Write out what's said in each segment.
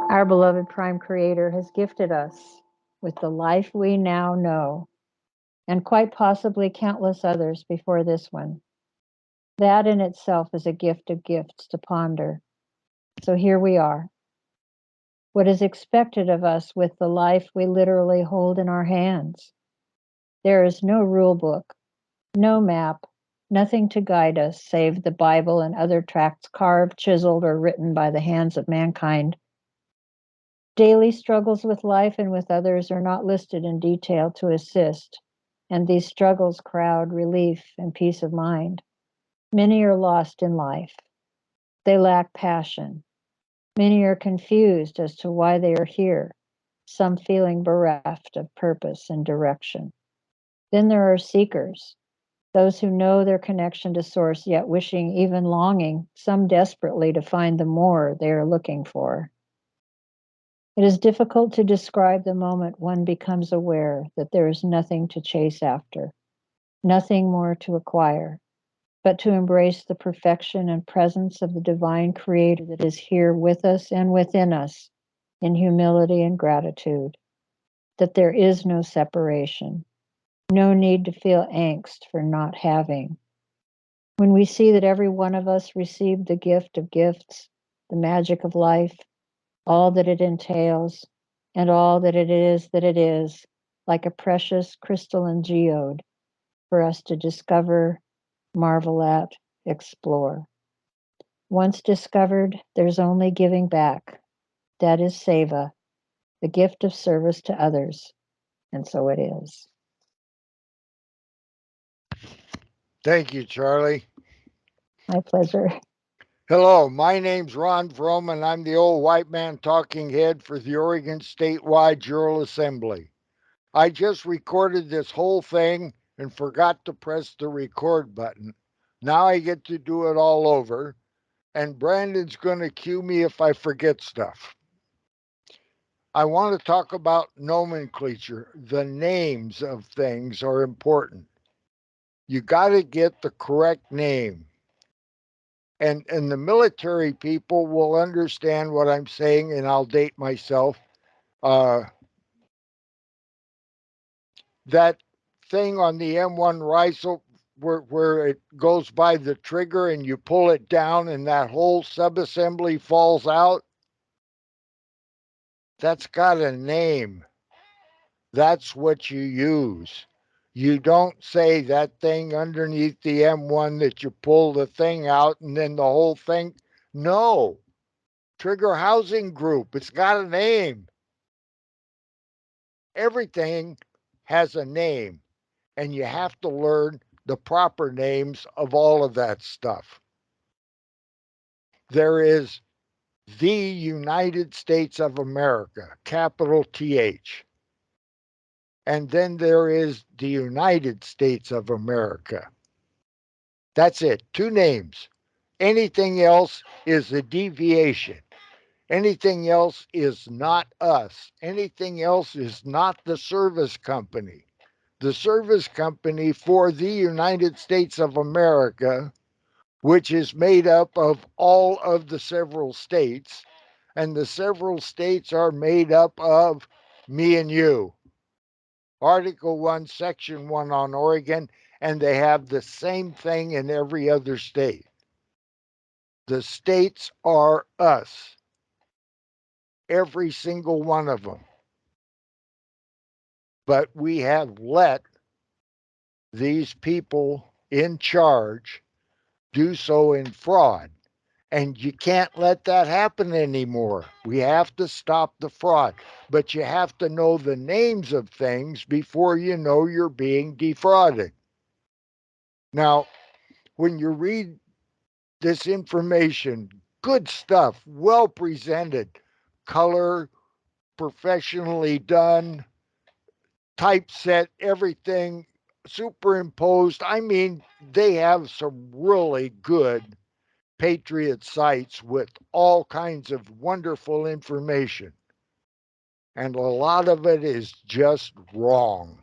Our beloved Prime Creator has gifted us with the life we now know, and quite possibly countless others before this one. That in itself is a gift of gifts to ponder. So here we are. What is expected of us with the life we literally hold in our hands? There is no rule book, no map, nothing to guide us save the Bible and other tracts carved, chiseled, or written by the hands of mankind. Daily struggles with life and with others are not listed in detail to assist, and these struggles crowd relief and peace of mind. Many are lost in life. They lack passion. Many are confused as to why they are here, some feeling bereft of purpose and direction. Then there are seekers, those who know their connection to Source, yet wishing, even longing, some desperately to find the more they are looking for. It is difficult to describe the moment one becomes aware that there is nothing to chase after, nothing more to acquire, but to embrace the perfection and presence of the divine creator that is here with us and within us in humility and gratitude, that there is no separation, no need to feel angst for not having. When we see that every one of us received the gift of gifts, the magic of life, all that it entails, and all that it is, like a precious crystalline geode for us to discover, marvel at, explore. Once discovered, there's only giving back. That is seva, the gift of service to others. And so it is. Thank you, Charlie. My pleasure. Hello, my name's Ron Vroom, and I'm the old white man talking head for the Oregon Statewide Jural Assembly. I just recorded this whole thing and forgot to press the record button. Now I get to do it all over, and Brandon's going to cue me if I forget stuff. I want to talk about nomenclature. The names of things are important. You got to get the correct name. And the military people will understand what I'm saying, and I'll date myself. Uh, that thing on the M1 rifle where it goes by the trigger and you pull it down and that whole subassembly falls out, that's got a name. That's what you use. You don't say that thing underneath the M1 that you pull the thing out and then the whole thing. No. Trigger Housing Group. It's got a name. Everything has a name, and you have to learn the proper names of all of that stuff. There is the United States of America, capital TH. And then there is the United States of America. That's it, two names. Anything else is a deviation. Anything else is not us. Anything else is not the service company. The service company for the United States of America, which is made up of all of the several states, and the several states are made up of me and you. Article 1, Section 1 on Oregon, and they have the same thing in every other state. The states are us, every single one of them. But we have let these people in charge do so in fraud. And you can't let that happen anymore. We have to stop the fraud. But you have to know the names of things before you know you're being defrauded. Now, when you read this information, good stuff, well presented, color, professionally done, typeset, everything superimposed. I mean, they have some really good Patriot sites with all kinds of wonderful information. And a lot of it is just wrong.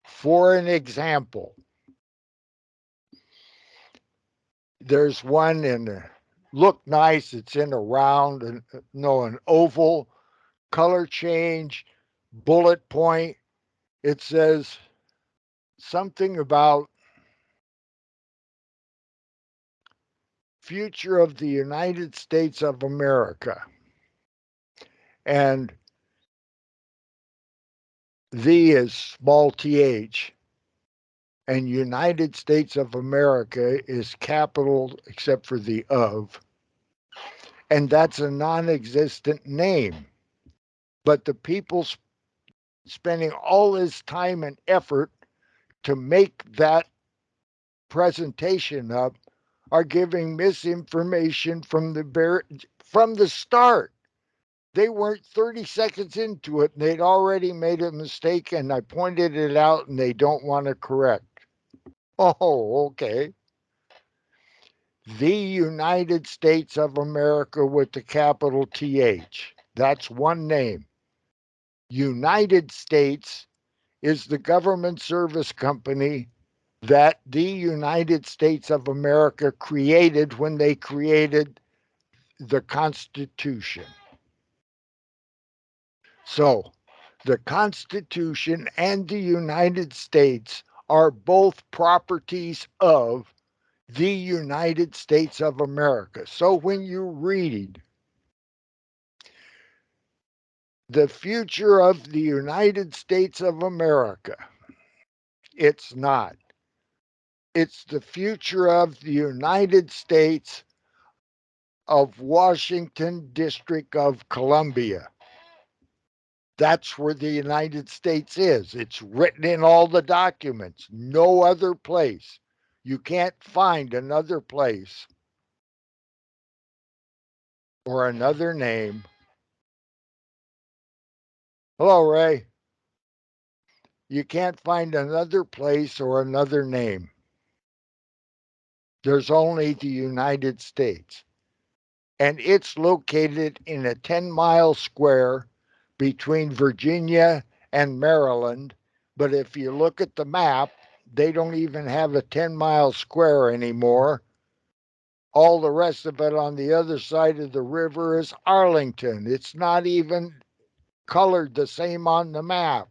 For an example, there's one in look nice. It's in a round and no, an oval, color change, bullet point. It says something about future of the United States of America. And the is small th, and United States of America is capital except for the of, and that's a non existent name. But the people spending all this time and effort to make that presentation up are giving misinformation from the start. They weren't 30 seconds into it and they'd already made a mistake, and I pointed it out and they don't want to correct. Oh, okay. The United States of America with the capital TH. That's one name. United States is the government service company that the United States of America created when they created the Constitution. So, the Constitution and the United States are both properties of the United States of America. So, when you read the future of the United States of America, it's not. It's the future of the United States of Washington, District of Columbia. That's where the United States is. It's written in all the documents, no other place. You can't find another place or another name. Hello, Ray. You can't find another place or another name. There's only the United States. And it's located in a 10-mile square between Virginia and Maryland. But if you look at the map, they don't even have a 10-mile square anymore. All the rest of it on the other side of the river is Arlington. It's not even colored the same on the map.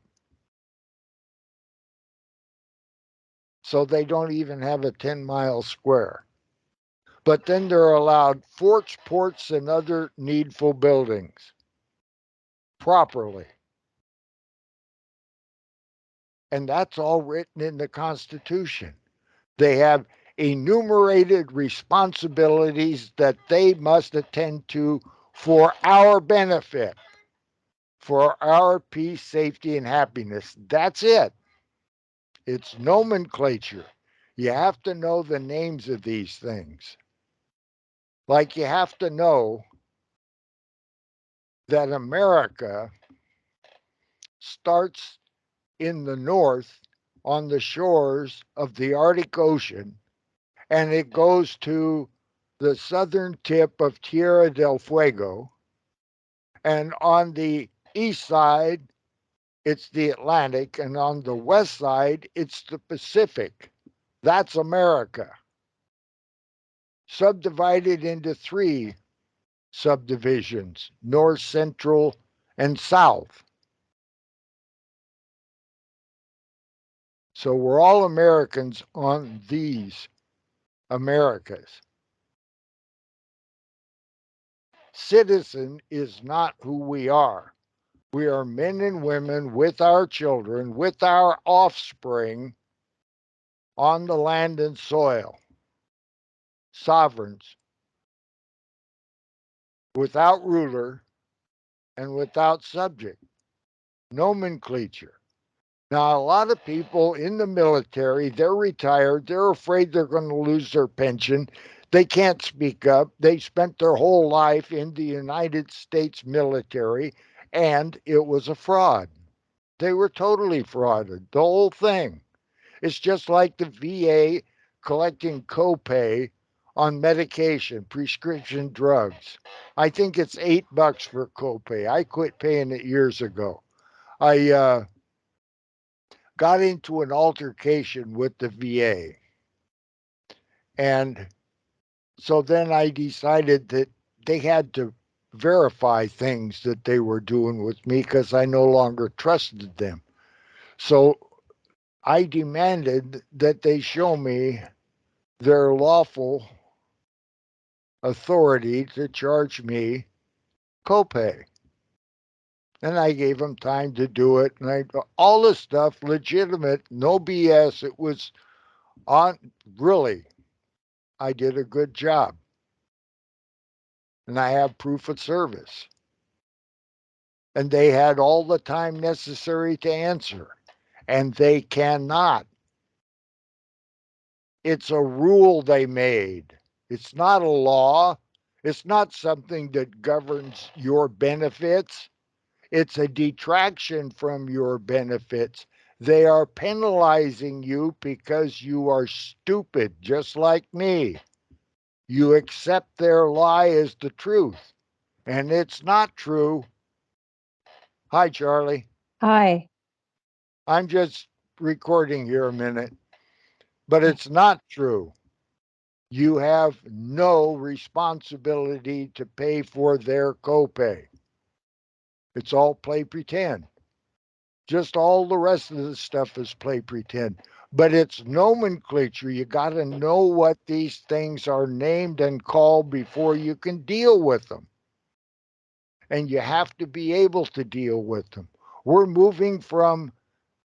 So they don't even have a 10-mile square. But then they're allowed forts, ports, and other needful buildings properly. And that's all written in the Constitution. They have enumerated responsibilities that they must attend to for our benefit, for our peace, safety, and happiness. That's it. It's nomenclature. You have to know the names of these things. Like you have to know that America starts in the north on the shores of the Arctic Ocean, and it goes to the southern tip of Tierra del Fuego. And on the east side, it's the Atlantic, and on the west side, it's the Pacific. That's America. Subdivided into three subdivisions: north, central, and south. So we're all Americans on these Americas. Citizen is not who we are. We are men and women with our children, with our offspring on the land and soil, sovereigns, without ruler and without subject. Nomenclature. Now, a lot of people in the military, they're retired, they're afraid they're going to lose their pension. They can't speak up. They spent their whole life in the United States military, and it was a fraud. They were totally frauded, the whole thing. It's just like the VA collecting copay on medication, prescription drugs. I think it's $8 for copay. I quit paying it years ago. I got into an altercation with the VA, and So then I decided that they had to verify things that they were doing with me because I no longer trusted them. So I demanded that they show me their lawful authority to charge me copay. And I gave them time to do it. And all this stuff, legitimate, no BS. It was on, really, I did a good job. And I have proof of service. And they had all the time necessary to answer. And they cannot. It's a rule they made. It's not a law. It's not something that governs your benefits. It's a detraction from your benefits. They are penalizing you because you are stupid, just like me. You accept their lie as the truth, and it's not true. Hi, Charlie. Hi. I'm just recording here a minute, but it's not true. You have no responsibility to pay for their copay. It's all play pretend. Just all the rest of the stuff is play pretend. But it's nomenclature. You got to know what these things are named and called before you can deal with them. And you have to be able to deal with them. We're moving from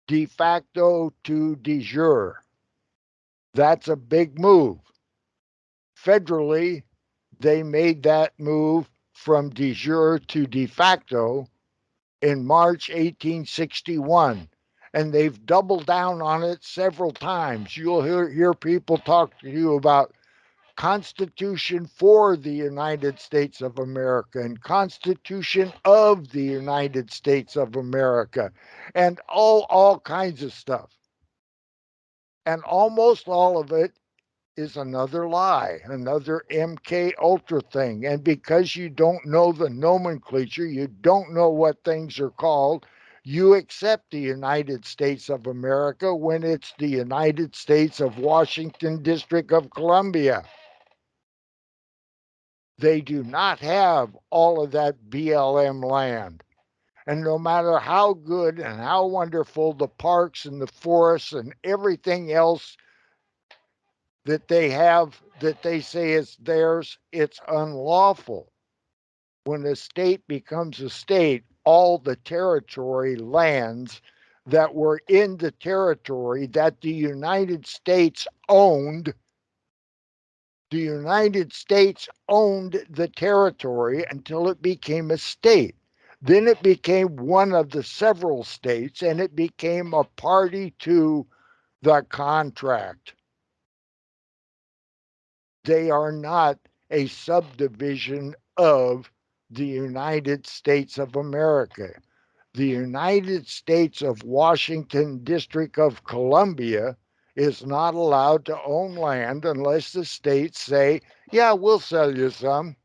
de facto to de jure. That's a big move. Federally, they made that move from de jure to de facto in March 1861. And they've doubled down on it several times. You'll hear people talk to you about Constitution for the United States of America and Constitution of the United States of America and all kinds of stuff. And almost all of it is another lie, another MK Ultra thing. And because you don't know the nomenclature, you don't know what things are called, you accept the United States of America when it's the United States of Washington, District of Columbia. They do not have all of that BLM land. And no matter how good and how wonderful the parks and the forests and everything else that they have that they say is theirs, it's unlawful. When a state becomes a state, all the territory lands that were in the territory that the United States owned, the United States owned the territory until it became a state. Then it became one of the several states and it became a party to the contract. They are not a subdivision of the United States of America. The United States of Washington, District of Columbia, is not allowed to own land unless the states say, yeah, we'll sell you some.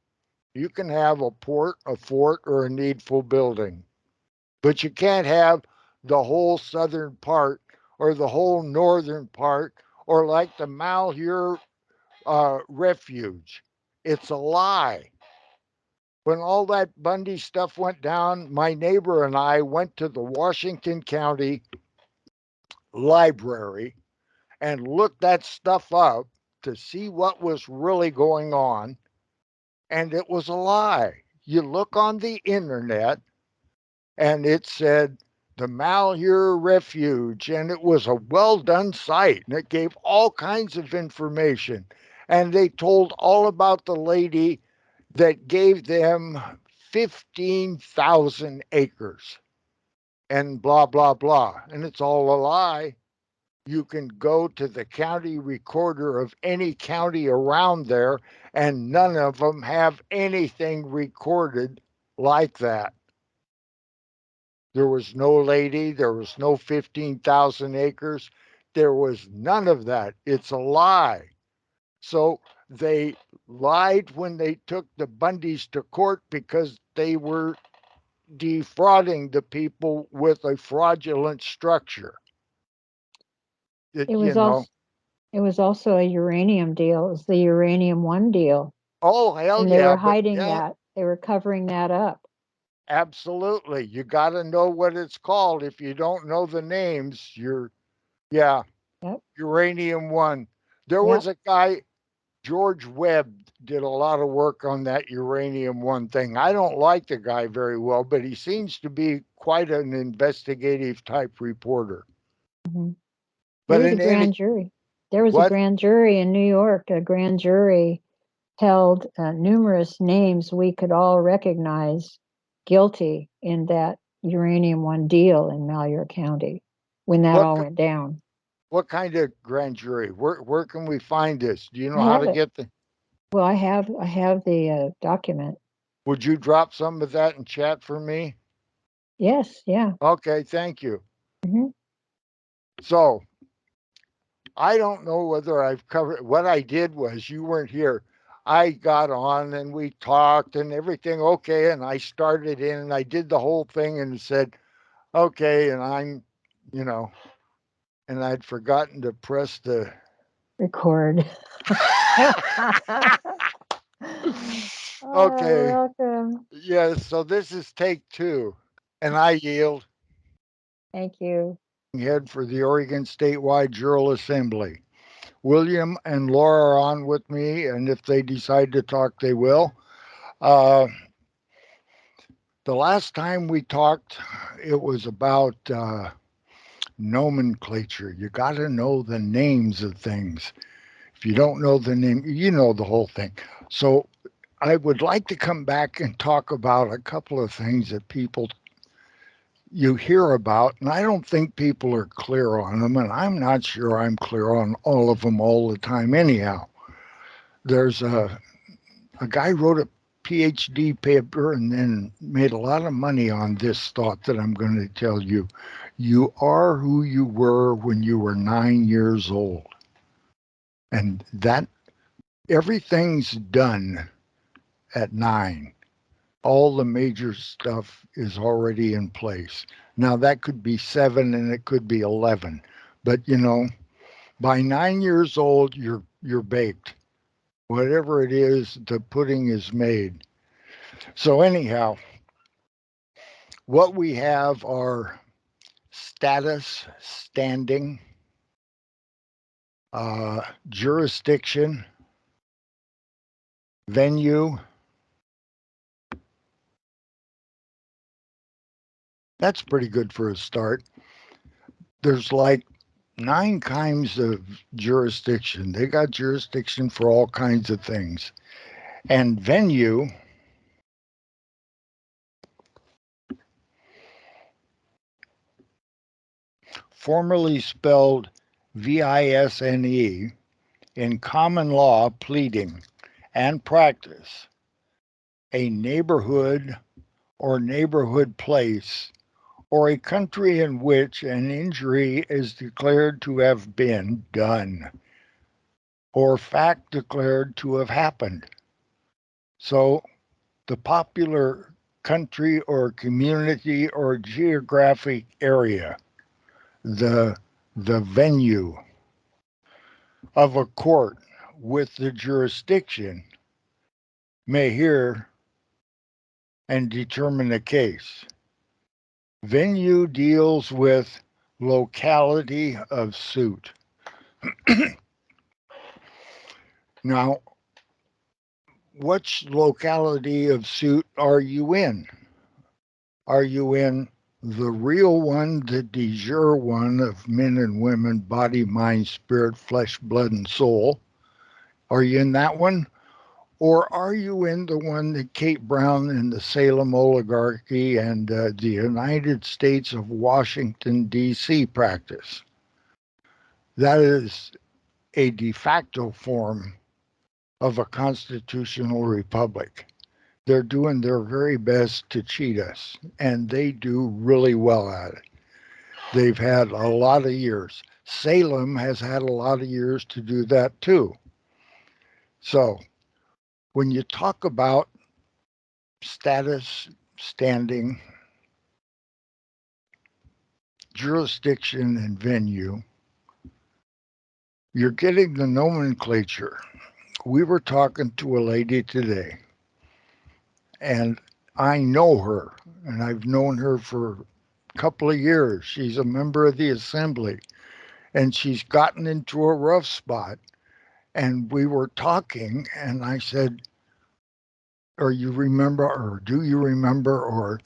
You can have a port, a fort, or a needful building. But you can't have the whole southern part or the whole northern part or like the Malheur refuge. It's a lie. When all that Bundy stuff went down, my neighbor and I went to the Washington County Library and looked that stuff up to see what was really going on, and it was a lie. You look on the internet, and it said the Malheur Refuge, and it was a well done site, and it gave all kinds of information. And they told all about the lady that gave them 15,000 acres and blah, blah, blah. And it's all a lie. You can go to the county recorder of any county around there, and none of them have anything recorded like that. There was no lady, there was no 15,000 acres, there was none of that. It's a lie. So they lied when they took the Bundys to court because they were defrauding the people with a fraudulent structure. It You was know, also It was also a uranium deal. It was the Uranium One deal. Oh, hell And they yeah. were But hiding yeah, that. They were covering that up. absolutely. You got to know what it's called. If you don't know the names, yeah, Yep. Uranium One. There Yep. was a guy, George Webb, did a lot of work on that Uranium One thing. I don't like the guy very well, but he seems to be quite an investigative type reporter. Mhm. He But was a in any, grand jury. There was a what grand jury in New York. A grand jury held numerous names we could all recognize guilty in that Uranium One deal in Malheur County when that what all went down. what kind of grand jury? Where can we find this? Do you I know how have to it. get the? Well, I have the document. Would you drop some of that in chat for me? Yes, yeah. Okay, thank you. Hmm. So I don't know whether I've covered. What I did was, you weren't here. I got on and we talked and everything okay, and I started in and I did the whole thing and said okay, and you know, and I'd forgotten to press the. Record. Oh, you're Okay, welcome. yeah. So this is take two, and I yield. Thank you. Head for the Oregon Statewide Jural Assembly. William and Laura are on with me, and if they decide to talk, they will. Uh, the last time we talked, it was about nomenclature. You got to know the names of things. If you don't know the name, you know the whole thing. So I would like to come back and talk about a couple of things that people you hear about, and I don't think people are clear on them, and I'm not sure I'm clear on all of them all the time anyhow. There's a guy wrote a PhD paper and then made a lot of money on this thought that I'm going to tell you. You are who you were when you were 9 years old. And that everything's done at 9. All the major stuff is already in place. Now that could be 7 and it could be 11. But by 9 years old you're baked. Whatever it is, the pudding is made. So anyhow, what we have are status, standing, jurisdiction, venue. That's pretty good for a start. There's like 9 kinds of jurisdiction. They got jurisdiction for all kinds of things. And venue, formerly spelled VISNE, in common law pleading and practice, a neighborhood or neighborhood place or a country in which an injury is declared to have been done or fact declared to have happened. So the popular country or community or geographic area, the the venue of a court with the jurisdiction may hear and determine a case. Venue deals with locality of suit. Now, which locality of suit are you in? Are you in the real one, the de jure one of men and women, body, mind, spirit, flesh, blood, and soul? Are you in that one? Or are you in the one that Kate Brown and the Salem oligarchy and the United States of Washington, D.C. practice? That is a de facto form of a constitutional republic. They're doing their very best to cheat us, and they do really well at it. They've had a lot of years. Salem has had a lot of years to do that too. So when you talk about status, standing, jurisdiction, and venue, You're getting the nomenclature. We were talking to a lady today, and I know her, and I've known her for a couple of years. She's a member of the assembly, and she's gotten into a rough spot. And we were talking, and I said, or you remember, or do you remember, or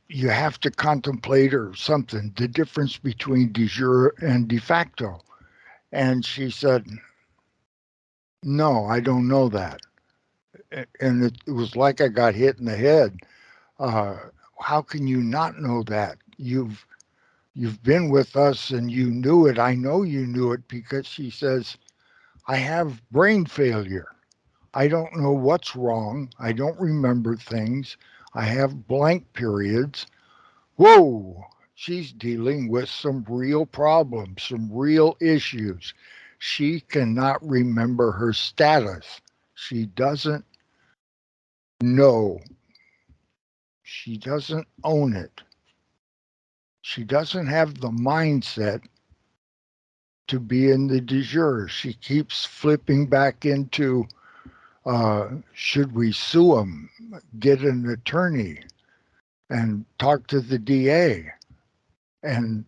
you have to contemplate, or something, the difference between de jure and de facto. And she said, no, I don't know that. And it was like I got hit in the head. Uh, how can you not know that? You've been with us and you knew it. I know you knew it because she says, I have brain failure. I don't know what's wrong. I don't remember things. I have blank periods. Whoa, she's dealing with some real problems, some real issues. She cannot remember her status. She doesn't know. She doesn't own it. She doesn't have the mindset to be in the de jure. She keeps flipping back into should we sue him, get an attorney, and talk to the DA? And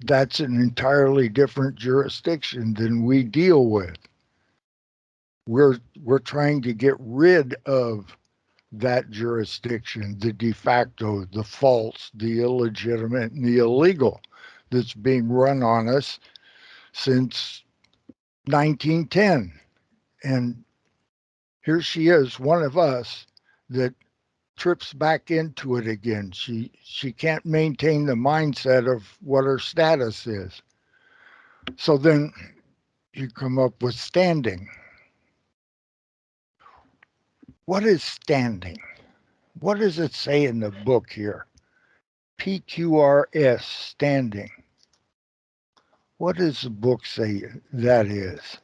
that's an entirely different jurisdiction than we deal with. We're trying to get rid of that jurisdiction, the de facto, the false, the illegitimate, and the illegal that's being run on us since 1910. And here she is, one of us that trips back into it again. She can't maintain the mindset of what her status is. So then you come up with standing. What is standing? What does it say in the book here? PQRS, standing. What does the book say that is?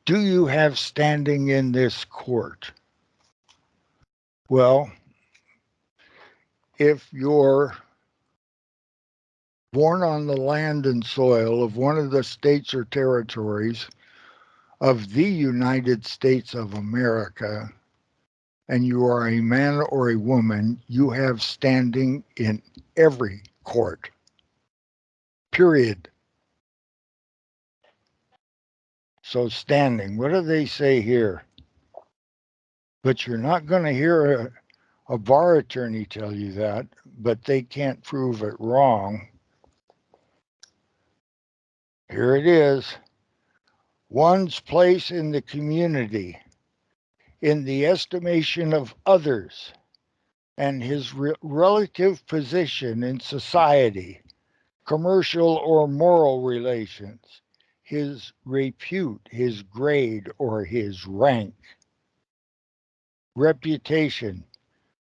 Do you have standing in this court? Well, if you're born on the land and soil of one of the states or territories of the United States of America, and you are a man or a woman, you have standing in every court. Period. So standing, what do they say here? But you're not going to hear a bar attorney tell you that, but they can't prove it wrong. Here it is. One's place in the community, in the estimation of others, and his relative position in society, commercial or moral relations, his repute, his grade, or his rank, reputation,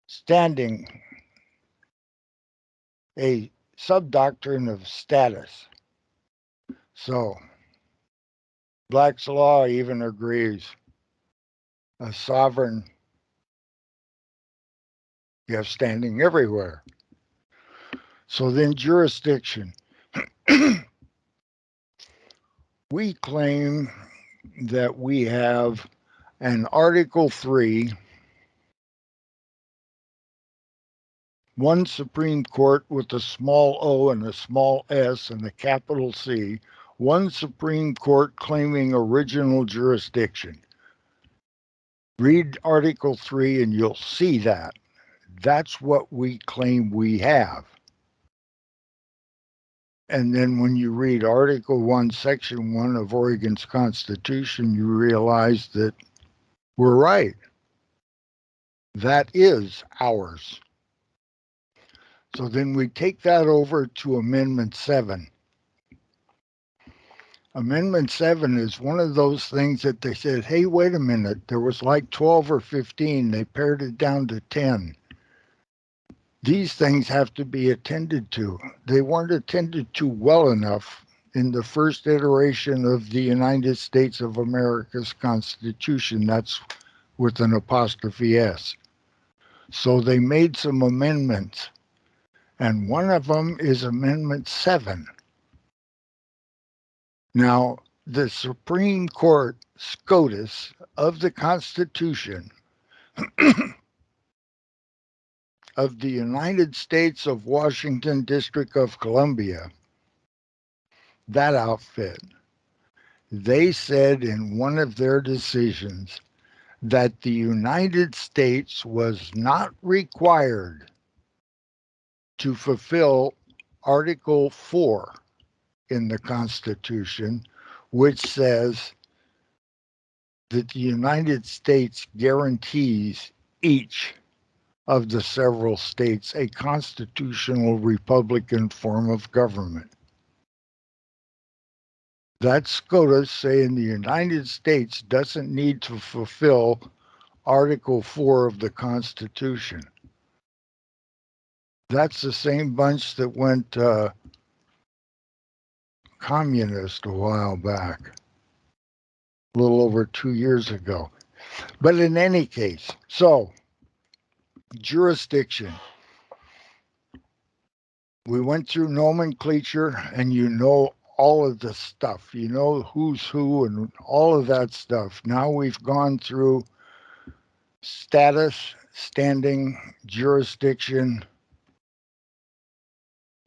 standing, a subdoctrine of status. So, Black's Law even agrees. A sovereign, you have standing everywhere. So then, jurisdiction. We claim that we have an Article 3, one Supreme Court with a small o and a small s and a capital C, one Supreme Court claiming original jurisdiction. Read Article 3 and you'll see that. That's what we claim we have. And then when you read Article 1, Section 1 of Oregon's Constitution, you realize that we're right. That is ours. So then we take that over to Amendment 7. Amendment 7 is one of those things that they said, hey, wait a minute, there was like 12 or 15. They pared it down to 10. These things have to be attended to. They weren't attended to well enough in the first iteration of the United States of America's Constitution. That's with an apostrophe S. So they made some amendments. And one of them is Amendment 7. Now, the Supreme Court, SCOTUS, of the Constitution of the United States of Washington, District of Columbia, that outfit, they said in one of their decisions that the United States was not required to fulfill Article 4 in the Constitution, which says that the United States guarantees each of the several states a constitutional republican form of government. That's SCOTUS saying the United States doesn't need to fulfill Article 4 of the Constitution. That's the same bunch that went communist a while back, a little over 2 years ago. But in any case, so jurisdiction. We went through nomenclature, and you know all of the stuff. You know who's who and all of that stuff. Now we've gone through status, standing, jurisdiction,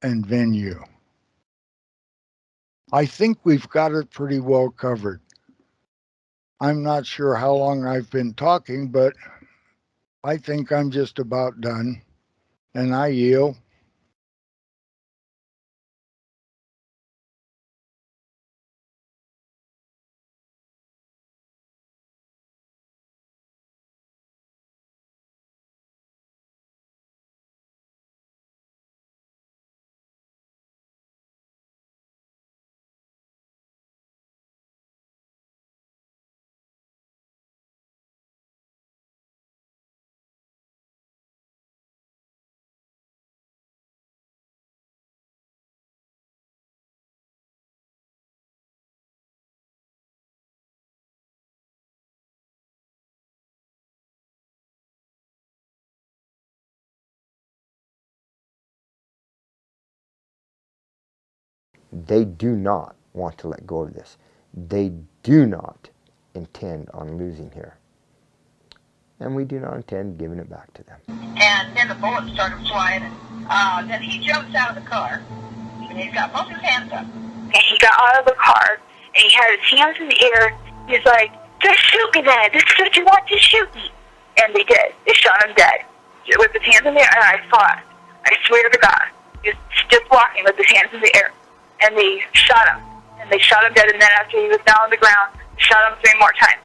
and venue. I think we've got it pretty well covered. I'm not sure how long I've been talking, but I think I'm just about done, and I yield. They do not want to let go of this. They do not intend on losing here. And we do not intend giving it back to them. And then the bullets started flying. And then he jumps out of the car. And he's got both his hands up. And he got out of the car, and he had his hands in the air. He's like, just shoot me then. This is what you want, just shoot me. And they did. They shot him dead. With his hands in the air, and I saw it. I swear to God. He was just walking with his hands in the air. And they shot him. And they shot him dead, and then after he was down on the ground, they shot him 3 more times.